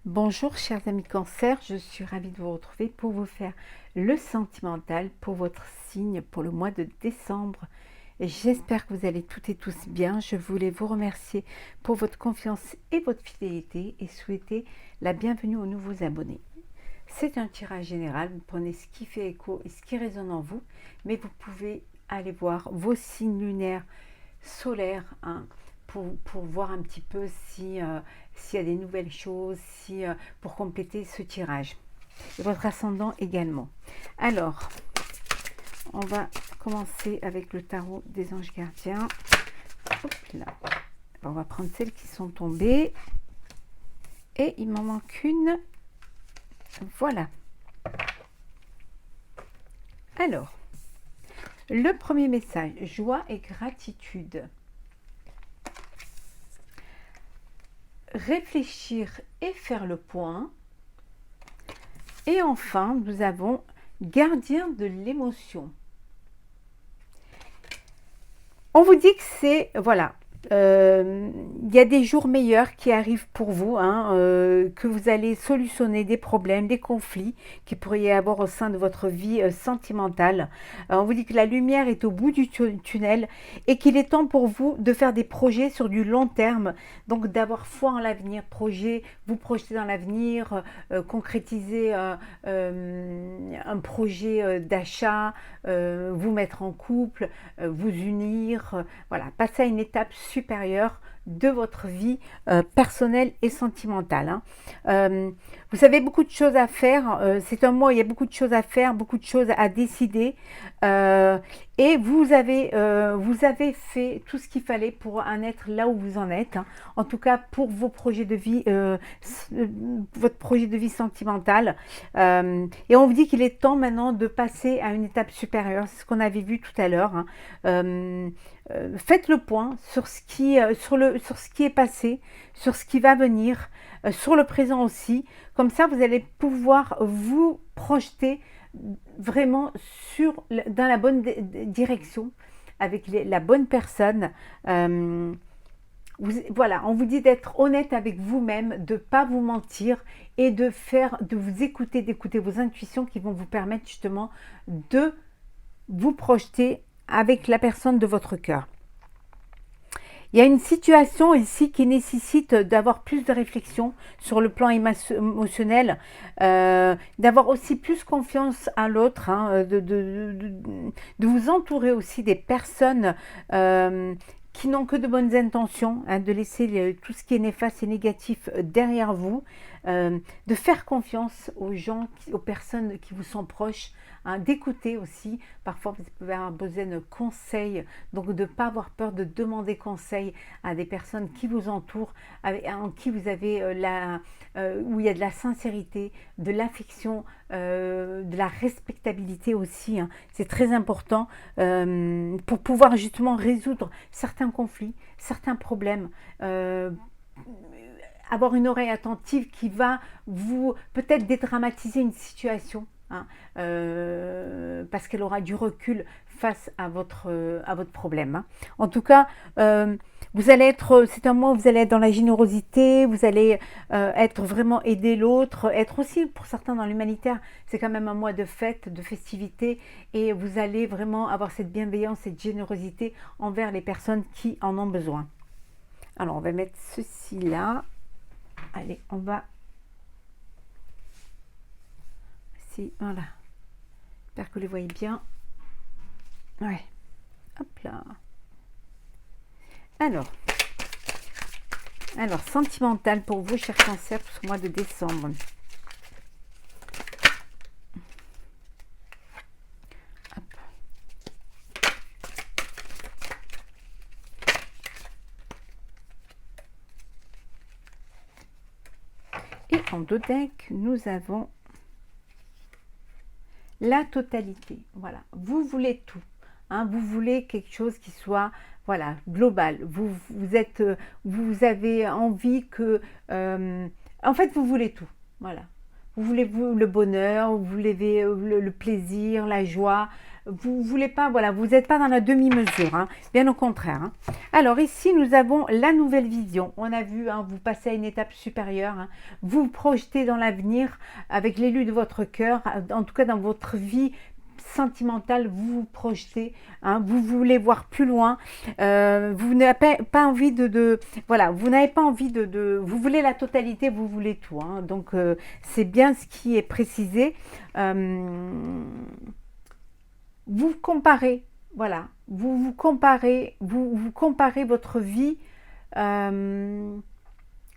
Bonjour chers amis Cancer, je suis ravie de vous retrouver pour vous faire le sentimental pour votre signe pour le mois de décembre. J'espère que vous allez toutes et tous bien. Je voulais vous remercier pour votre confiance et votre fidélité et souhaiter la bienvenue aux nouveaux abonnés. C'est un tirage général, vous prenez ce qui fait écho et ce qui résonne en vous, mais vous pouvez aller voir vos signes lunaires, solaires, pour voir un petit peu si, s'il y a des nouvelles choses, pour compléter ce tirage. Et votre ascendant également. Alors, on va commencer avec le tarot des anges gardiens. Hop là. On va prendre celles qui sont tombées. Et il m'en manque une. Voilà. Alors, le premier message, joie et gratitude. Réfléchir et faire le point. Et enfin, nous avons gardien de l'émotion. On vous dit que c'est, voilà, il y a des jours meilleurs qui arrivent pour vous, que vous allez solutionner des problèmes, des conflits qui pourraient y avoir au sein de votre vie sentimentale. On vous dit que la lumière est au bout du tunnel et qu'il est temps pour vous de faire des projets sur du long terme, donc d'avoir foi en l'avenir, vous projeter dans l'avenir, concrétiser un projet d'achat, vous mettre en couple, vous unir, voilà, passer à une étape supérieure de votre vie personnelle et sentimentale. Vous avez beaucoup de choses à faire, c'est un mois où il y a beaucoup de choses à faire, beaucoup de choses à décider, et vous avez fait tout ce qu'il fallait pour en être là où vous en êtes, en tout cas pour vos projets de vie, votre projet de vie sentimental, et on vous dit qu'il est temps maintenant de passer à une étape supérieure, c'est ce qu'on avait vu tout à l'heure. Faites le point sur ce qui est passé, sur ce qui va venir, sur le présent aussi. Comme ça, vous allez pouvoir vous projeter vraiment dans la bonne direction, avec la bonne personne. Voilà, on vous dit d'être honnête avec vous-même, de ne pas vous mentir et de vous écouter, d'écouter vos intuitions qui vont vous permettre justement de vous projeter avec la personne de votre cœur. Il y a une situation ici qui nécessite d'avoir plus de réflexion sur le plan émotionnel, d'avoir aussi plus confiance à l'autre, de vous entourer aussi des personnes qui n'ont que de bonnes intentions, de laisser tout ce qui est néfaste et négatif derrière vous, de faire confiance aux gens, aux personnes qui vous sont proches, d'écouter aussi. Parfois, vous pouvez avoir besoin de conseils, donc de ne pas avoir peur de demander conseil à des personnes qui vous entourent, en qui vous avez où il y a de la sincérité, de l'affection, de la respectabilité aussi. C'est très important pour pouvoir justement résoudre certains conflits, certains problèmes. Avoir une oreille attentive qui va vous peut-être dédramatiser une situation, parce qu'elle aura du recul face à votre problème. En tout cas, c'est un mois où vous allez être dans la générosité, vous allez être vraiment aider l'autre, être aussi pour certains dans l'humanitaire. C'est quand même un mois de fête, de festivité, et vous allez vraiment avoir cette bienveillance, cette générosité envers les personnes qui en ont besoin. Alors, on va mettre ceci là. Allez, on va... Voilà. J'espère que vous les voyez bien. Ouais. Hop là. Alors, sentimental pour vous, chers Cancer, pour ce mois de décembre. Hop. Et en dos deck, nous avons la totalité. Voilà, vous voulez tout. Vous voulez quelque chose qui soit, voilà, global. Vous avez envie que, en fait, vous voulez tout. Voilà, vous voulez le bonheur, vous voulez le plaisir, la joie, vous voulez pas, voilà, vous n'êtes pas dans la demi-mesure, hein, bien au contraire. Hein. Alors ici, nous avons la nouvelle vision. On a vu, hein, vous passez à une étape supérieure, hein, vous vous projetez dans l'avenir avec l'élu de votre cœur, en tout cas dans votre vie sentimentale, vous vous projetez, hein, vous voulez voir plus loin, vous n'avez pas envie voilà, vous n'avez pas envie vous voulez la totalité, vous voulez tout, hein, donc c'est bien ce qui est précisé. Vous comparez, voilà, vous comparez votre vie. euh,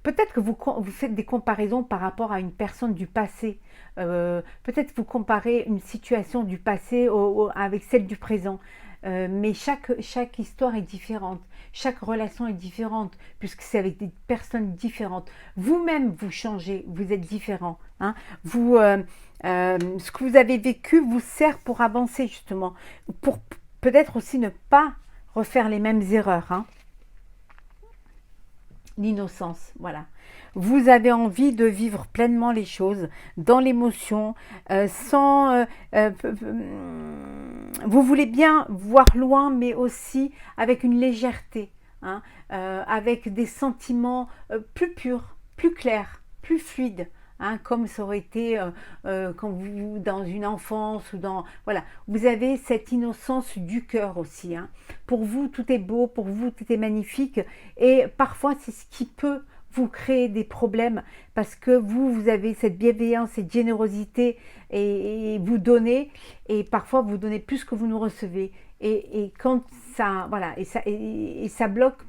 Peut-être que vous faites des comparaisons par rapport à une personne du passé. Peut-être que vous comparez une situation du passé avec celle du présent. Mais chaque histoire est différente. Chaque relation est différente, puisque c'est avec des personnes différentes. Vous-même, vous changez, vous êtes différent. Hein. Ce que vous avez vécu vous sert pour avancer, justement. Pour peut-être aussi ne pas refaire les mêmes erreurs. Hein. L'innocence, voilà. Vous avez envie de vivre pleinement les choses, dans l'émotion, vous voulez bien voir loin, mais aussi avec une légèreté, hein, avec des sentiments plus purs, plus clairs, plus fluides. Hein, comme ça aurait été quand vous dans une enfance ou dans voilà, vous avez cette innocence du cœur aussi. Hein. Pour vous, tout est beau, pour vous, tout est magnifique, et parfois c'est ce qui peut vous créer des problèmes parce que vous avez cette bienveillance, cette générosité et vous donnez, et parfois vous donnez plus que vous nous recevez, et quand ça voilà et ça bloque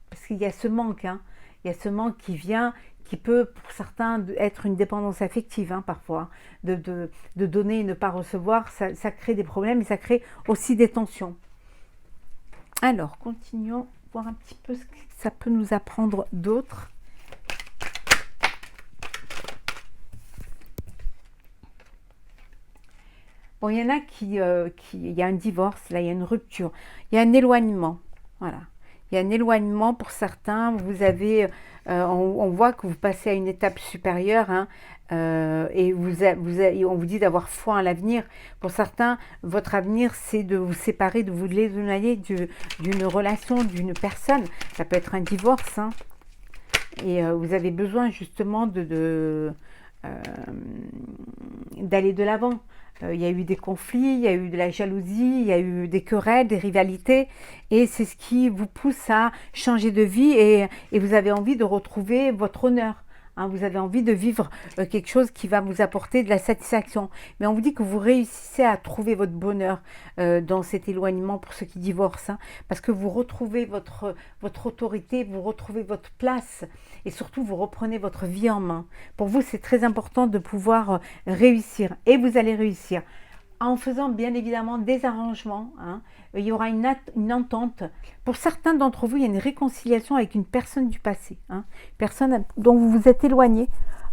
parce qu'il y a ce manque, hein, il y a ce manque qui vient, qui peut pour certains être une dépendance affective, hein, parfois, de donner et ne pas recevoir, ça crée des problèmes et ça crée aussi des tensions. Alors, continuons, voir un petit peu ce que ça peut nous apprendre d'autres. Bon, il y en a il y a un divorce, là, il y a une rupture, il y a un éloignement, voilà. Il y a un éloignement pour certains, on voit que vous passez à une étape supérieure, hein, et on vous dit d'avoir foi en l'avenir. Pour certains, votre avenir, c'est de vous séparer, de vous désengager d'une relation, d'une personne. Ça peut être un divorce, hein, et vous avez besoin justement d'aller de l'avant. Il y a eu des conflits, il y a eu de la jalousie, il y a eu des querelles, des rivalités, et c'est ce qui vous pousse à changer de vie, et vous avez envie de retrouver votre honneur. Hein, vous avez envie de vivre quelque chose qui va vous apporter de la satisfaction. Mais on vous dit que vous réussissez à trouver votre bonheur dans cet éloignement pour ceux qui divorcent. Hein, parce que vous retrouvez votre autorité, vous retrouvez votre place, et surtout vous reprenez votre vie en main. Pour vous, c'est très important de pouvoir réussir, et vous allez réussir. En faisant bien évidemment des arrangements, hein, il y aura une entente. Pour certains d'entre vous, il y a une réconciliation avec une personne du passé, hein, une personne dont vous vous êtes éloigné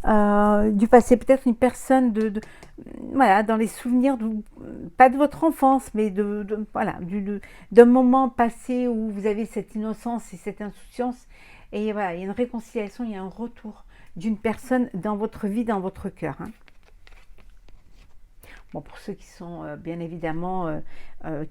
du passé, peut-être une personne voilà, dans les souvenirs, pas de votre enfance, mais voilà, d'un moment passé où vous avez cette innocence et cette insouciance, et voilà, il y a une réconciliation, il y a un retour d'une personne dans votre vie, dans votre cœur. Hein. Bon, pour ceux qui sont bien évidemment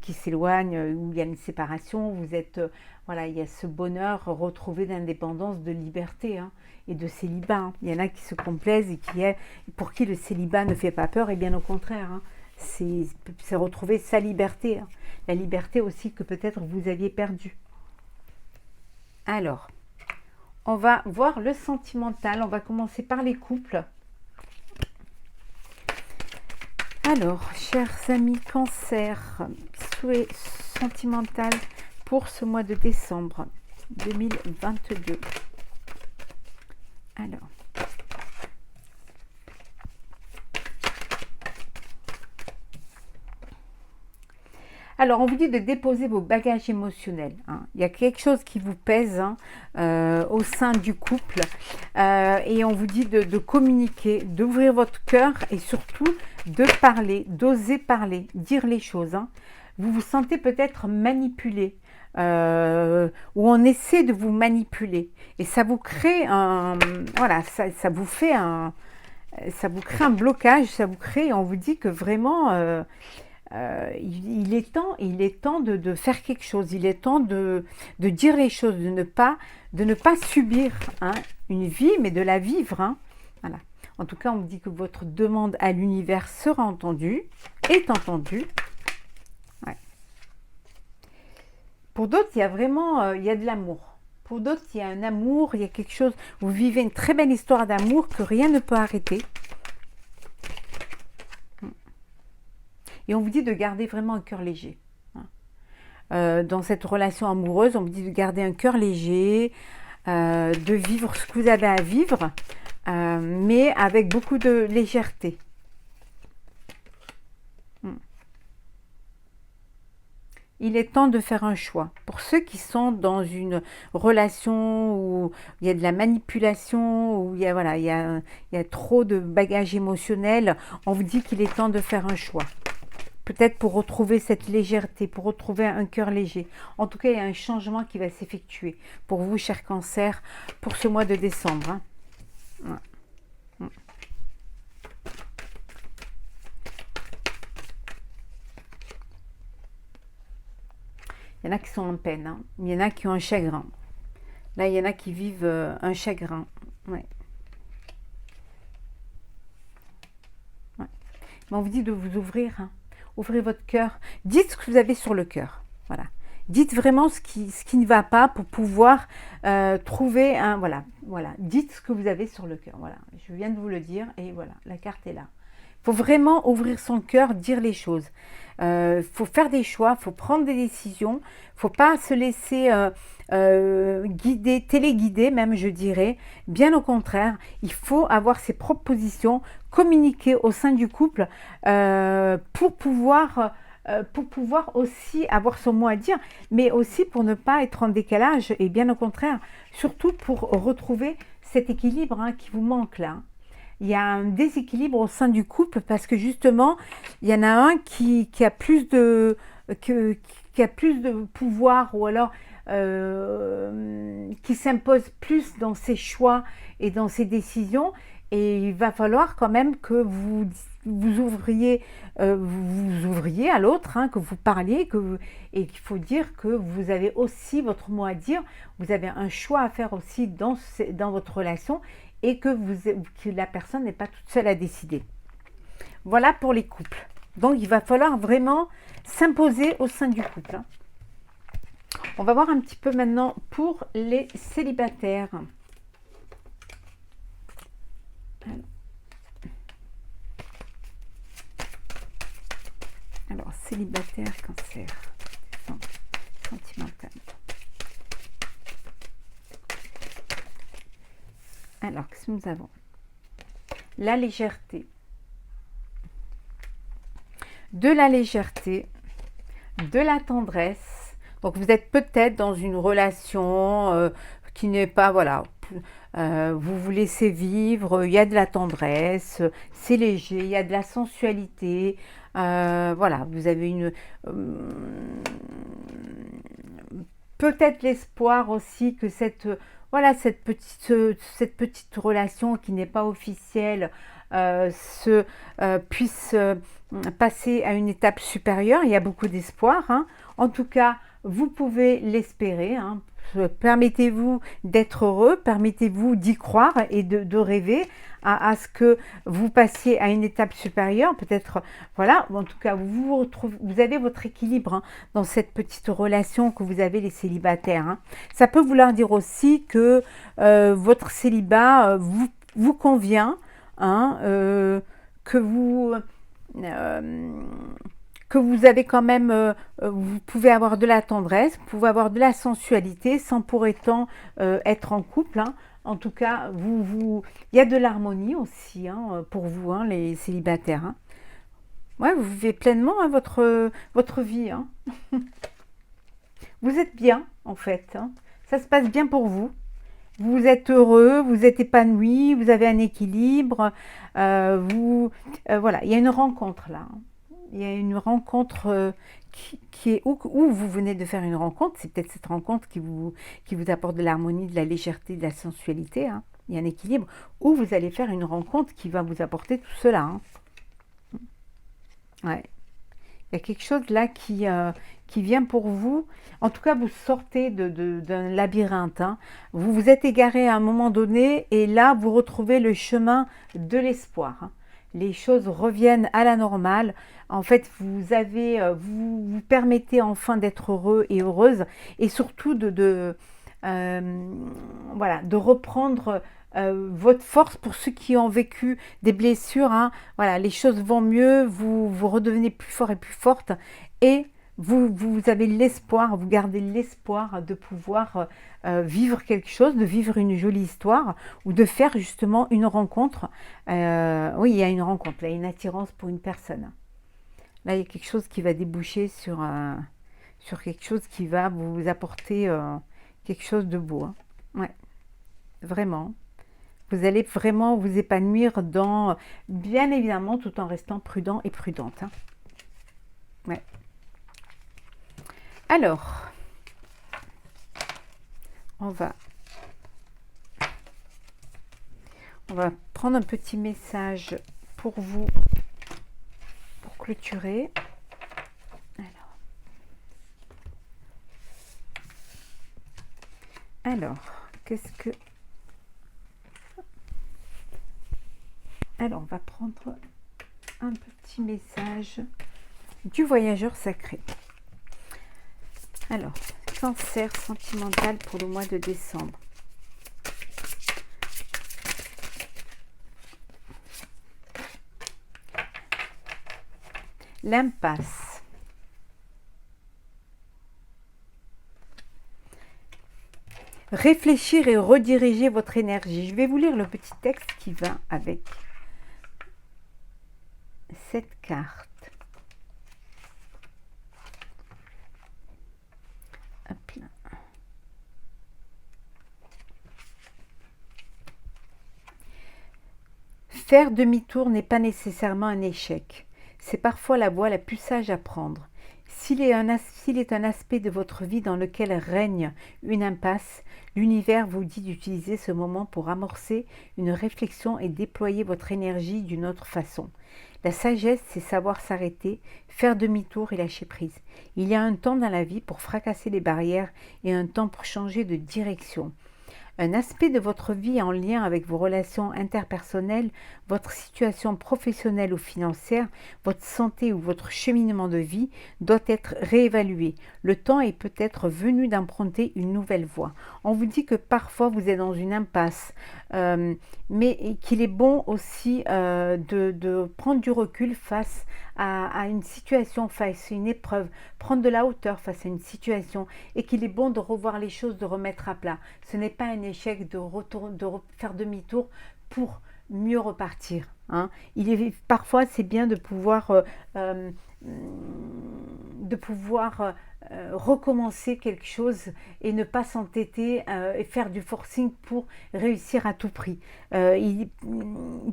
qui s'éloignent, où il y a une séparation, vous êtes voilà, il y a ce bonheur retrouvé d'indépendance, de liberté, hein, et de célibat. Hein. Il y en a qui se complaisent et pour qui le célibat ne fait pas peur, et bien au contraire, hein, c'est retrouver sa liberté, hein, la liberté aussi que peut-être vous aviez perdue. Alors, on va voir le sentimental. On va commencer par les couples. Alors, chers amis Cancer, souhait sentimental pour ce mois de décembre 2022. Alors, on vous dit de déposer vos bagages émotionnels. Hein. Il y a quelque chose qui vous pèse, hein, au sein du couple, et on vous dit de communiquer, d'ouvrir votre cœur, et surtout de parler, d'oser parler, dire les choses. Hein. Vous vous sentez peut-être manipulé, ou on essaie de vous manipuler, et ça vous crée voilà, ça vous crée un blocage, ça vous crée, on vous dit que vraiment il est temps de faire quelque chose, il est temps de dire les choses, de ne pas subir hein, une vie, mais de la vivre. Hein. Voilà. En tout cas, on me dit que votre demande à l'univers sera entendue, est entendue. Ouais. Pour d'autres, il y a vraiment il y a de l'amour. Pour d'autres, il y a un amour, il y a quelque chose. Vous vivez une très belle histoire d'amour que rien ne peut arrêter. Et on vous dit de garder vraiment un cœur léger. Dans cette relation amoureuse, on vous dit de garder un cœur léger, de vivre ce que vous avez à vivre, mais avec beaucoup de légèreté. Il est temps de faire un choix. Pour ceux qui sont dans une relation où il y a de la manipulation, où il y a, voilà, il y a trop de bagages émotionnels, on vous dit qu'il est temps de faire un choix. Peut-être pour retrouver cette légèreté, pour retrouver un cœur léger. En tout cas, il y a un changement qui va s'effectuer pour vous, cher Cancer, pour ce mois de décembre. Hein. Ouais. Il y en a qui sont en peine, hein. Il y en a qui ont un chagrin. Là, il y en a qui vivent un chagrin. Ouais. Ouais. Mais on vous dit de vous ouvrir. Hein. Ouvrez votre cœur. Dites ce que vous avez sur le cœur. Voilà. Dites vraiment ce qui ne va pas pour pouvoir trouver un... Voilà. Dites ce que vous avez sur le cœur. Voilà. Je viens de vous le dire et voilà, la carte est là. Il faut vraiment ouvrir son cœur, dire les choses. Il faut faire des choix, il faut prendre des décisions. Il ne faut pas se laisser guider, téléguider même, je dirais. Bien au contraire, il faut avoir ses propres positions, communiquer au sein du couple pour pouvoir aussi avoir son mot à dire, mais aussi pour ne pas être en décalage et bien au contraire, surtout pour retrouver cet équilibre hein, qui vous manque là. Il y a un déséquilibre au sein du couple parce que justement, il y en a un qui a plus de pouvoir ou alors qui s'impose plus dans ses choix et dans ses décisions. Et il va falloir quand même que vous ouvriez à l'autre, hein, que vous parliez, et qu'il faut dire que vous avez aussi votre mot à dire. Vous avez un choix à faire aussi dans votre relation et que la personne n'est pas toute seule à décider. Voilà pour les couples. Donc, il va falloir vraiment s'imposer au sein du couple. Hein. On va voir un petit peu maintenant pour les célibataires. Alors, célibataire, Cancer, sentimental. Alors, qu'est-ce que nous avons? La légèreté. De la légèreté, de la tendresse. Donc, vous êtes peut-être dans une relation qui n'est pas, voilà, vous vous laissez vivre, il y a de la tendresse, c'est léger, il y a de la sensualité. Voilà, vous avez peut-être l'espoir aussi que cette petite relation qui n'est pas officielle puisse passer à une étape supérieure. Il y a beaucoup d'espoir. Hein. En tout cas, vous pouvez l'espérer. Hein. Permettez-vous d'être heureux, permettez-vous d'y croire et de rêver à ce que vous passiez à une étape supérieure. Peut-être, voilà, en tout cas, vous avez votre équilibre hein, dans cette petite relation que vous avez les célibataires. Hein. Ça peut vouloir dire aussi que votre célibat vous convient, hein, que vous avez quand même, vous pouvez avoir de la tendresse, vous pouvez avoir de la sensualité sans pour autant être en couple. Hein. En tout cas, il y a de l'harmonie aussi hein, pour vous, hein, les célibataires. Hein. Ouais, vous vivez pleinement hein, votre vie. Hein. Vous êtes bien, en fait. Hein. Ça se passe bien pour vous. Vous êtes heureux, vous êtes épanoui, vous avez un équilibre. Voilà, il y a une rencontre là. Il y a une rencontre qui est où vous venez de faire une rencontre. C'est peut-être cette rencontre qui vous apporte de l'harmonie, de la légèreté, de la sensualité. Hein. Il y a un équilibre. Ou vous allez faire une rencontre qui va vous apporter tout cela. Hein. Ouais. Il y a quelque chose là qui vient pour vous. En tout cas, vous sortez d'un labyrinthe, hein. Vous vous êtes égaré à un moment donné et là, vous retrouvez le chemin de l'espoir, hein. Les choses reviennent à la normale. En fait, vous vous permettez enfin d'être heureux et heureuse et surtout euh, voilà, de reprendre votre force pour ceux qui ont vécu des blessures, hein. Voilà, les choses vont mieux, vous redevenez plus fort et plus forte et vous avez l'espoir, vous gardez l'espoir de pouvoir vivre quelque chose, de vivre une jolie histoire ou de faire justement une rencontre. Oui, il y a une rencontre, là, une attirance pour une personne. Là, il y a quelque chose qui va déboucher sur quelque chose qui va vous apporter quelque chose de beau, hein. Ouais, vraiment. Vous allez vraiment vous épanouir dans, bien évidemment, tout en restant prudent et prudente, hein. Ouais. Alors, on va, on va prendre un petit message pour vous, pour clôturer. Alors, qu'est-ce que... Alors, on va prendre un petit message du voyageur sacré. Alors, cancer sentimental pour le mois de décembre. L'impasse. Réfléchir et rediriger votre énergie. Je vais vous lire le petit texte qui va avec cette carte. Hop là. Faire demi-tour n'est pas nécessairement un échec. C'est parfois la voie la plus sage à prendre. S'il est un aspect de votre vie dans lequel règne une impasse, l'univers vous dit d'utiliser ce moment pour amorcer une réflexion et déployer votre énergie d'une autre façon. La sagesse, c'est savoir s'arrêter, faire demi-tour et lâcher prise. Il y a un temps dans la vie pour fracasser les barrières et un temps pour changer de direction. Un aspect de votre vie en lien avec vos relations interpersonnelles, votre situation professionnelle ou financière, votre santé ou votre cheminement de vie doit être réévalué. Le temps est peut-être venu d'emprunter une nouvelle voie. On vous dit que parfois vous êtes dans une impasse, mais qu'il est bon aussi de prendre du recul face à une situation, face à une épreuve, prendre de la hauteur face à une situation et qu'il est bon de revoir les choses, de remettre à plat. Ce n'est pas un échec de faire demi-tour pour mieux repartir, hein. Parfois c'est bien de pouvoir recommencer quelque chose et ne pas s'entêter et faire du forcing pour réussir à tout prix.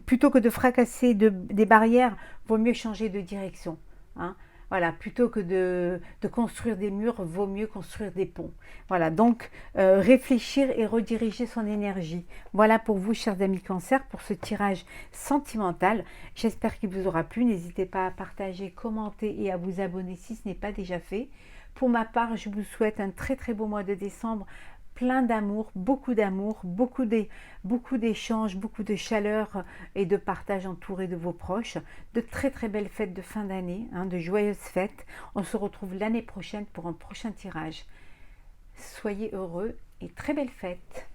Plutôt que de fracasser des barrières, vaut mieux changer de direction, hein. Voilà, plutôt que de construire des murs, vaut mieux construire des ponts. Voilà, donc réfléchir et rediriger son énergie. Voilà pour vous, chers amis Cancer, pour ce tirage sentimental. J'espère qu'il vous aura plu. N'hésitez pas à partager, commenter et à vous abonner si ce n'est pas déjà fait. Pour ma part, je vous souhaite un très très beau mois de décembre. Plein d'amour, beaucoup d'échanges, beaucoup de chaleur et de partage entouré de vos proches. De très très belles fêtes de fin d'année, hein, de joyeuses fêtes. On se retrouve l'année prochaine pour un prochain tirage. Soyez heureux et très belles fêtes.